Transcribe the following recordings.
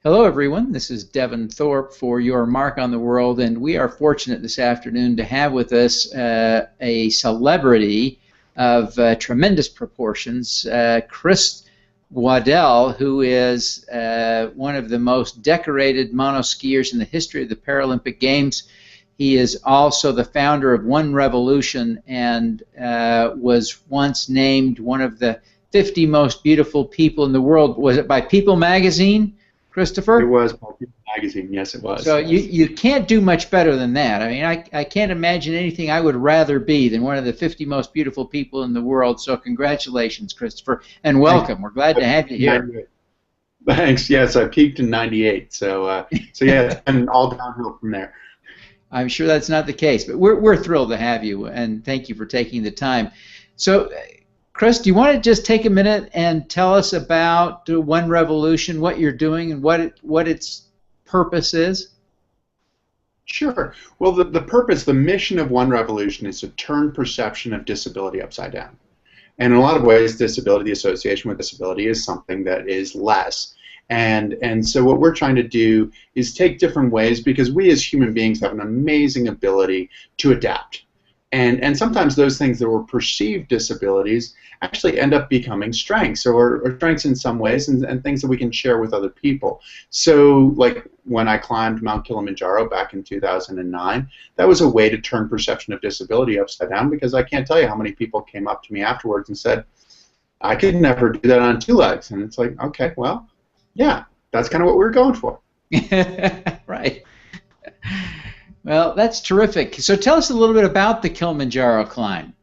Hello, everyone. This is Devin Thorpe for Your Mark on the World, and we are fortunate this afternoon to have with us a celebrity of tremendous proportions, Chris Waddell, who is one of the most decorated monoskiers in the history of the Paralympic Games. He is also the founder of One Revolution and was once named one of the 50 most beautiful people in the world. Was it by People magazine? It Christopher? was Paralympic magazine. Yes, it was. So you can't do much better than that. I mean, I can't imagine anything I would rather be than one of the 50 most beautiful people in the world. So congratulations, Christopher, and Thanks. welcome. We're glad to have you here. 98. Thanks. Yes, I peaked in '98. So yeah, it's been all downhill from there. I'm sure that's not the case, but we're thrilled to have you, and thank you for taking the time. So, Chris, do you want to just take a minute and tell us about One Revolution, what you're doing, and what its purpose is? Sure. Well, the purpose, the mission of One Revolution is to turn perception of disability upside down. And in a lot of ways, disability, the association with disability, is something that is less. And so what we're trying to do is take different ways, because we as human beings have an amazing ability to adapt. And sometimes those things that were perceived disabilities actually end up becoming strengths, or strengths in some ways, and things that we can share with other people. So like when I climbed Mount Kilimanjaro back in 2009, that was a way to turn perception of disability upside down, because I can't tell you how many people came up to me afterwards and said, I could never do that on two legs. And it's like, okay, well, yeah, that's kind of what we're going for. Right. Well, that's terrific. So tell us a little bit about the Kilimanjaro climb.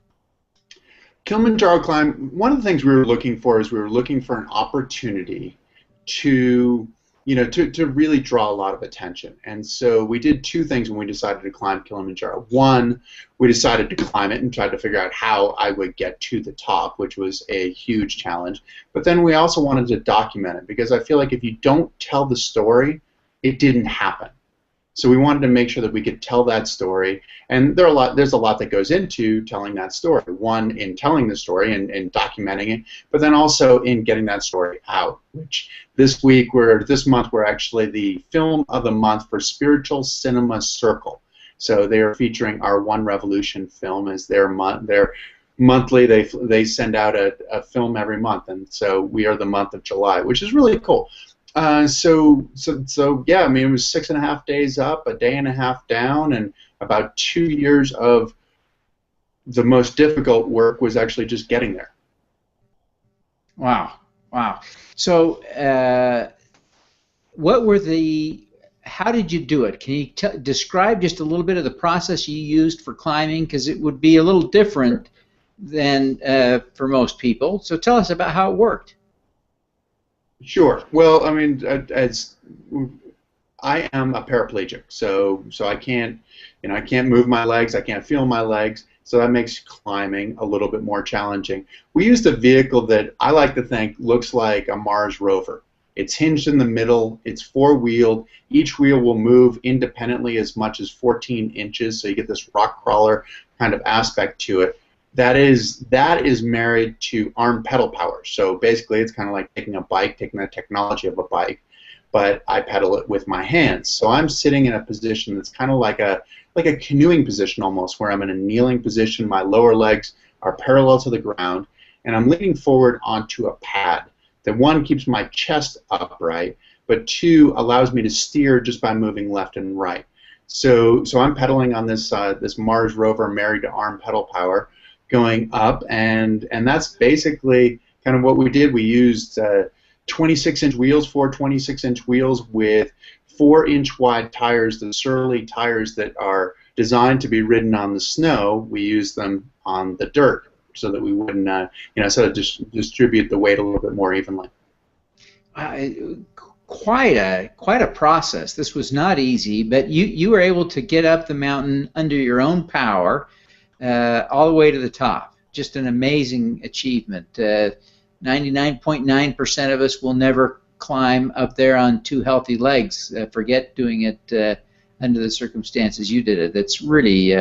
Kilimanjaro climb, one of the things we were looking for is we were looking for an opportunity to, to really draw a lot of attention. And so we did two things when we decided to climb Kilimanjaro. One, we decided to climb it and tried to figure out how I would get to the top, which was a huge challenge. But then we also wanted to document it, because I feel like if you don't tell the story, it didn't happen. So we wanted to make sure that we could tell that story, and there's a lot that goes into telling that story. One, in telling the story and documenting it, but then also in getting that story out, which this month, we're actually the film of the month for Spiritual Cinema Circle. So they are featuring our One Revolution film as their monthly. They send out a film every month, and so we are the month of July, which is really cool. So yeah, I mean, it was 6.5 days up, a day and a half down, and about 2 years of the most difficult work was actually just getting there. Wow, wow. So, how did you do it? Can you describe just a little bit of the process you used for climbing? Because it would be a little different than for most people. So tell us about how it worked. Sure. Well, I mean, as I am a paraplegic, so I can't, I can't move my legs, I can't feel my legs, so that makes climbing a little bit more challenging. We used a vehicle that I like to think looks like a Mars rover. It's hinged in the middle, it's four-wheeled, each wheel will move independently as much as 14 inches, so you get this rock crawler kind of aspect to it. That is married to arm pedal power. So basically, it's kind of like taking a bike, taking the technology of a bike, but I pedal it with my hands. So I'm sitting in a position that's kind of like a canoeing position almost, where I'm in a kneeling position. My lower legs are parallel to the ground, and I'm leaning forward onto a pad that, one, keeps my chest upright, but two, allows me to steer just by moving left and right. So I'm pedaling on this this Mars rover married to arm pedal power, going up, and that's basically kind of what we did. We used 26-inch wheels, four 26-inch wheels with 4-inch wide tires, the Surly tires that are designed to be ridden on the snow. We used them on the dirt so that we wouldn't, sort of distribute the weight a little bit more evenly. Quite a process. This was not easy, but you were able to get up the mountain under your own power. All the way to the top. Just an amazing achievement. 99.9% of us will never climb up there on two healthy legs. Forget doing it under the circumstances you did it. That's really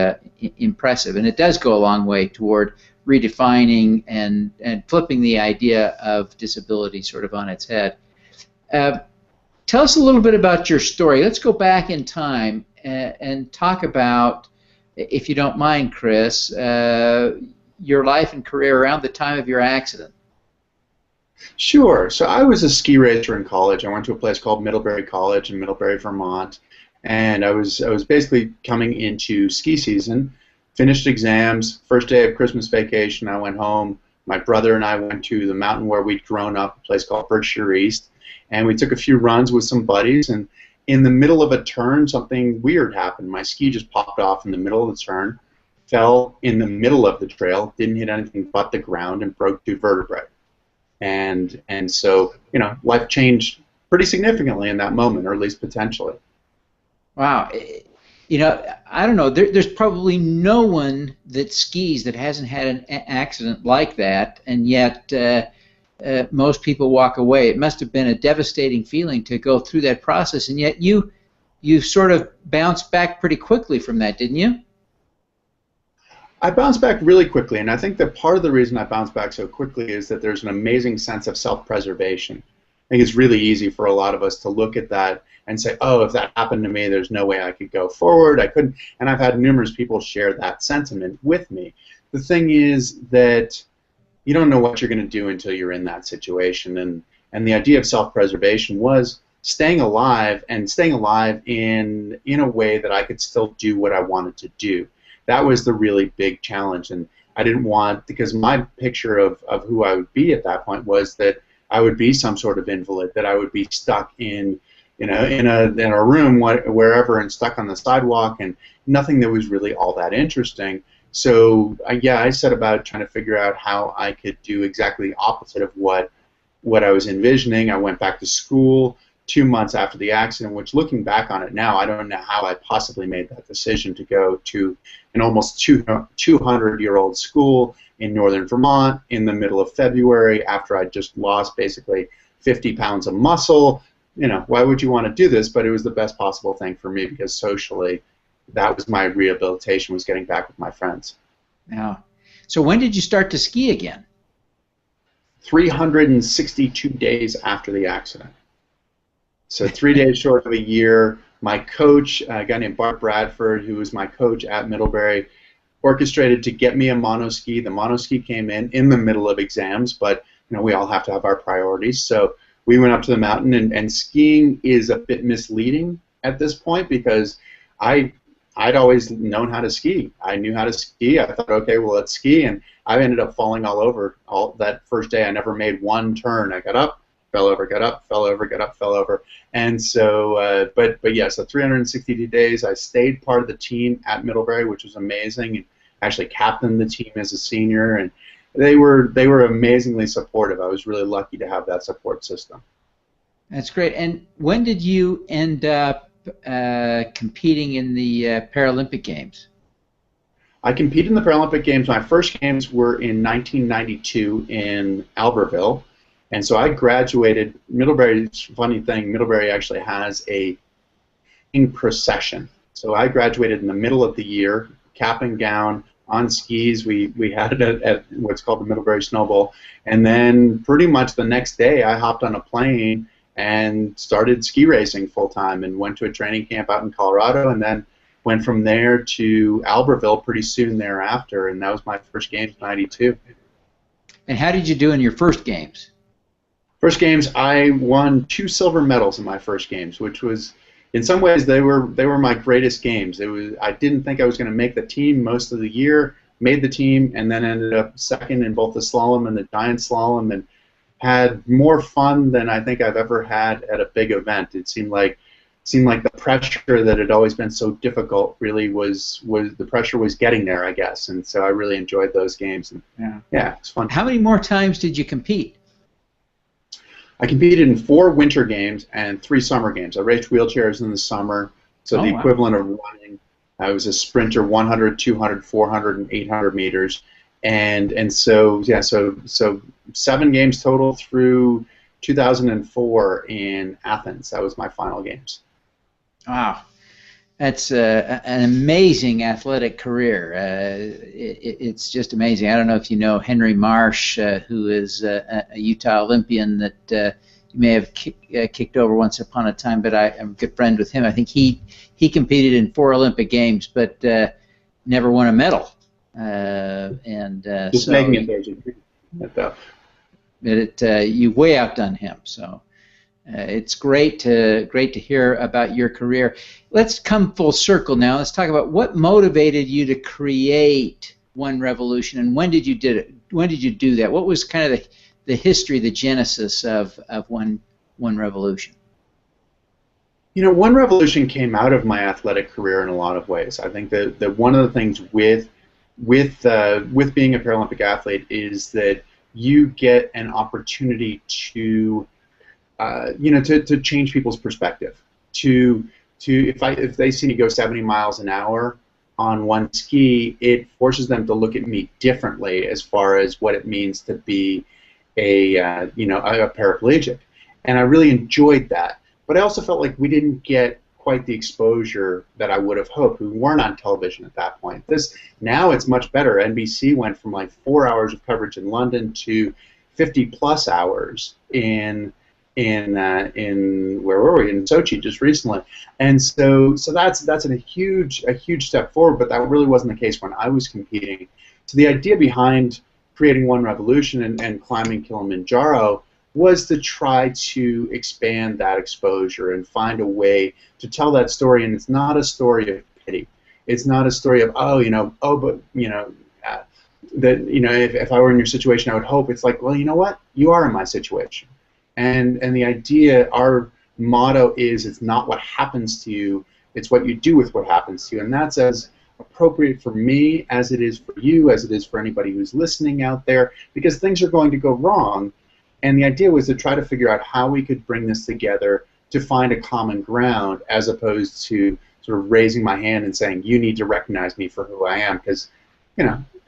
impressive, and it does go a long way toward redefining and flipping the idea of disability sort of on its head. Tell us a little bit about your story. Let's go back in time and talk about, if you don't mind, Chris, your life and career around the time of your accident. Sure. So I was a ski racer in college. I went to a place called Middlebury College in Middlebury, Vermont, and I was basically coming into ski season. Finished exams. First day of Christmas vacation, I went home. My brother and I went to the mountain where we'd grown up, a place called Berkshire East, and we took a few runs with some buddies. And in the middle of a turn, something weird happened. My ski just popped off in the middle of the turn, fell in the middle of the trail, didn't hit anything but the ground, and broke 2 vertebrae. And so, you know, life changed pretty significantly in that moment, or at least potentially. Wow. You know, I don't know. There's probably no one that skis that hasn't had an accident like that, and yet most people walk away. It must have been a devastating feeling to go through that process, and yet you sort of bounced back pretty quickly from that, didn't you? I bounced back really quickly, and I think that part of the reason I bounced back so quickly is that there's an amazing sense of self-preservation. I think it's really easy for a lot of us to look at that and say, oh, if that happened to me, there's no way I could go forward. I couldn't. And I've had numerous people share that sentiment with me. The thing is that you don't know what you're going to do until you're in that situation. And the idea of self-preservation was staying alive, and staying alive in a way that I could still do what I wanted to do. That was the really big challenge, and I didn't want, because my picture of who I would be at that point was that I would be some sort of invalid, that I would be stuck in a room wherever, and stuck on the sidewalk, and nothing that was really all that interesting. So I set about trying to figure out how I could do exactly the opposite of what I was envisioning. I went back to school 2 months after the accident, which, looking back on it now, I don't know how I possibly made that decision to go to an almost 200-year-old school in northern Vermont in the middle of February after I just lost basically 50 pounds of muscle. You know, why would you want to do this? But it was the best possible thing for me, because socially, that was my rehabilitation, was getting back with my friends. Yeah. So when did you start to ski again? 362 days after the accident. So 3 days short of a year. My coach, a guy named Bart Bradford, who was my coach at Middlebury, orchestrated to get me a monoski. The monoski came in the middle of exams, but you know, we all have to have our priorities. So we went up to the mountain, and skiing is a bit misleading at this point, because I'd always known how to ski. I knew how to ski. I thought, okay, well, let's ski, and I ended up falling all over. All that first day, I never made one turn. I got up, fell over, got up, fell over, got up, fell over. And so, but yeah, so 362 days, I stayed part of the team at Middlebury, which was amazing, and actually captained the team as a senior, and they were amazingly supportive. I was really lucky to have that support system. That's great. And when did you end up competing in the Paralympic Games? I competed in the Paralympic Games. My first games were in 1992 in Albertville. And so I graduated. Middlebury's funny thing, Middlebury actually has a procession. So I graduated in the middle of the year, cap and gown, on skis. We had it at what's called the Middlebury Snow Bowl. And then pretty much the next day I hopped on a plane and started ski racing full time, and went to a training camp out in Colorado, and then went from there to Albertville pretty soon thereafter. And that was my first games in '92. And how did you do in your first games? First games, I won 2 silver medals in my first games, which was, in some ways, they were my greatest games. I didn't think I was going to make the team most of the year, made the team, and then ended up second in both the slalom and the giant slalom, and had more fun than I think I've ever had at a big event. It seemed like the pressure that had always been so difficult really was the pressure was getting there, I guess, and so I really enjoyed those games. And yeah, it's fun. How many more times did you compete? I competed in 4 winter games and 3 summer games. I raced wheelchairs in the summer, so the equivalent of running. I was a sprinter, 100, 200, 400, and 800 meters, and so yeah, so 7 games total through 2004 in Athens. That was my final games. Wow, that's an amazing athletic career. It's just amazing. I don't know if you know Henry Marsh, who is a Utah Olympian that may have kicked over once upon a time, but I'm a good friend with him. I think he competed in 4 Olympic Games, but never won a medal. Just so making it there. You way outdone him. So it's great to hear about your career. Let's come full circle now. Let's talk about what motivated you to create One Revolution, and when did you do that? What was kind of the history, the genesis of One Revolution? One Revolution came out of my athletic career in a lot of ways. I think that one of the things with being a Paralympic athlete is that you get an opportunity to to change people's perspective. If they see me go 70 miles an hour on one ski, it forces them to look at me differently as far as what it means to be a paraplegic, and I really enjoyed that. But I also felt like we didn't get quite the exposure that I would have hoped. We weren't on television at that point. Now it's much better. NBC went from like 4 hours of coverage in London to 50+ hours in where were we, in Sochi just recently, and so that's a huge step forward. But that really wasn't the case when I was competing. So the idea behind creating One Revolution and climbing Kilimanjaro was to try to expand that exposure and find a way to tell that story. And it's not a story of pity. It's not a story of if I were in your situation, I would hope. It's like, well, you know what? You are in my situation. And the idea, our motto is, it's not what happens to you, it's what you do with what happens to you. And that's as appropriate for me as it is for you, as it is for anybody who's listening out there, because things are going to go wrong. And the idea was to try to figure out how we could bring this together to find a common ground, as opposed to sort of raising my hand and saying, you need to recognize me for who I am, because,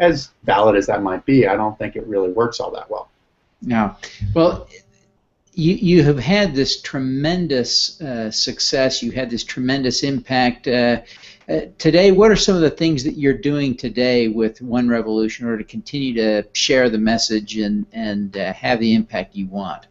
as valid as that might be, I don't think it really works all that well. No. Well, you have had this tremendous success. You had this tremendous impact. Today, what are some of the things that you're doing today with One Revolution in order to continue to share the message and have the impact you want?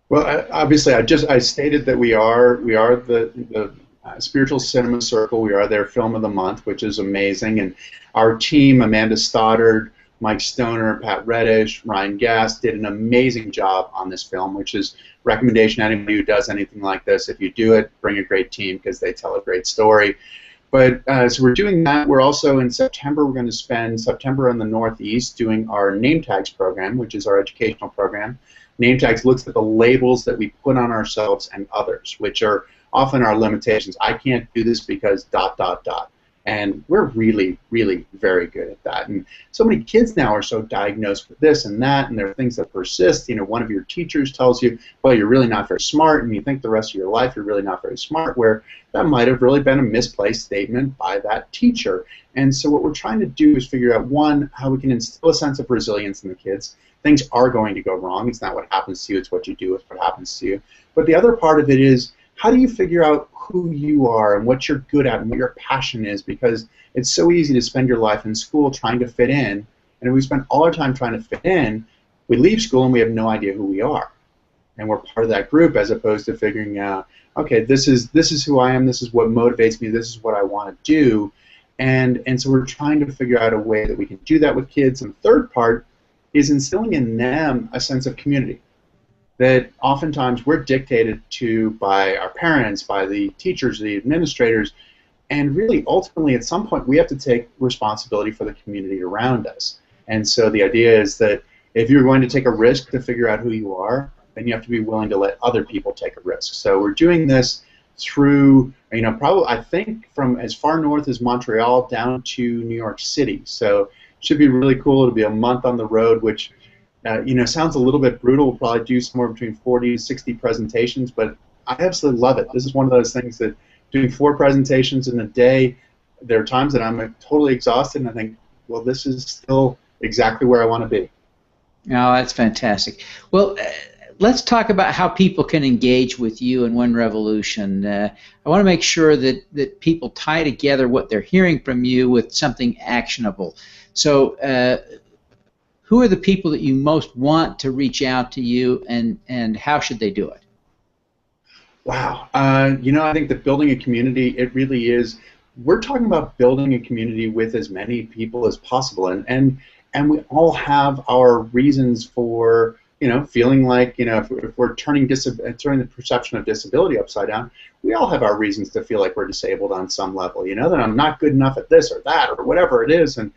Well, obviously, I stated that we are the Spiritual Cinema Circle. We are their Film of the Month, which is amazing. And our team, Amanda Stoddard, Mike Stoner, Pat Reddish, Ryan Gass, did an amazing job on this film, which is recommendation to anybody who does anything like this. If you do it, bring a great team, because they tell a great story. But so we're doing that. We're also in September, we're going to spend September in the Northeast doing our Name Tags program, which is our educational program. Name Tags looks at the labels that we put on ourselves and others, which are often our limitations. I can't do this because ... And we're really, really very good at that. And so many kids now are so diagnosed with this and that, and there are things that persist. One of your teachers tells you, well, you're really not very smart, and you think the rest of your life you're really not very smart, where that might have really been a misplaced statement by that teacher. And so what we're trying to do is figure out, one, how we can instill a sense of resilience in the kids. Things are going to go wrong. It's not what happens to you, it's what you do with what happens to you. But the other part of it is, how do you figure out who you are and what you're good at and what your passion is? Because it's so easy to spend your life in school trying to fit in, and if we spend all our time trying to fit in, we leave school and we have no idea who we are. And we're part of that group, as opposed to figuring out, okay, this is who I am, this is what motivates me, this is what I want to do. And so we're trying to figure out a way that we can do that with kids. And the third part is instilling in them a sense of community, that oftentimes we're dictated to by our parents, by the teachers, the administrators, and really ultimately at some point we have to take responsibility for the community around us. And so the idea is that if you're going to take a risk to figure out who you are, then you have to be willing to let other people take a risk. So we're doing this through, probably, I think, from as far north as Montreal down to New York City. So it should be really cool. It'll be a month on the road, which sounds a little bit brutal. We'll probably do somewhere between 40 to 60 presentations, but I absolutely love it. This is one of those things that doing 4 presentations in a day, there are times that I'm totally exhausted and I think, well, this is still exactly where I want to be. Oh, that's fantastic. Well, let's talk about how people can engage with you in One Revolution. I want to make sure that people tie together what they're hearing from you with something actionable. So, who are the people that you most want to reach out to you, and how should they do it? Wow. You know, I think that building a community, it really is. We're talking about building a community with as many people as possible, and we all have our reasons for, you know, feeling like, you know, if we're turning the perception of disability upside down, we all have our reasons to feel like we're disabled on some level. You know, that I'm not good enough at this or that or whatever it is, and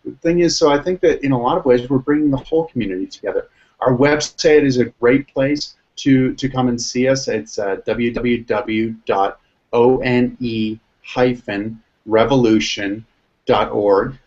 the thing is, so I think that in a lot of ways we're bringing the whole community together. Our website is a great place to come and see us. It's www.one-revolution.org.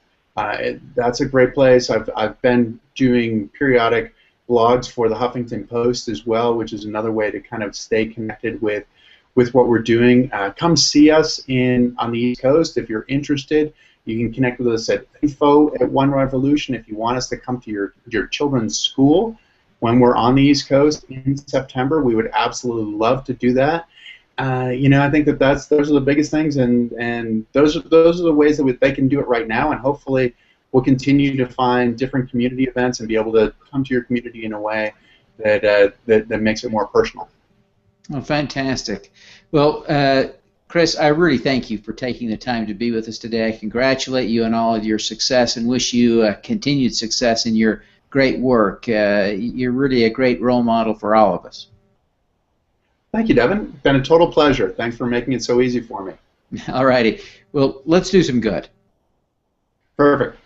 That's a great place. I've been doing periodic blogs for the Huffington Post as well, which is another way to kind of stay connected with what we're doing. Come see us on the East Coast if you're interested. You can connect with us at info@OneRevolution if you want us to come to your children's school when we're on the East Coast in September. We would absolutely love to do that. You know, I think that those are the biggest things, and those are the ways that they can do it right now, and hopefully we'll continue to find different community events and be able to come to your community in a way that makes it more personal. Oh, fantastic. Well, Chris, I really thank you for taking the time to be with us today. I congratulate you on all of your success and wish you continued success in your great work. You're really a great role model for all of us. Thank you, Devin. It's been a total pleasure. Thanks for making it so easy for me. All righty. Well, let's do some good. Perfect.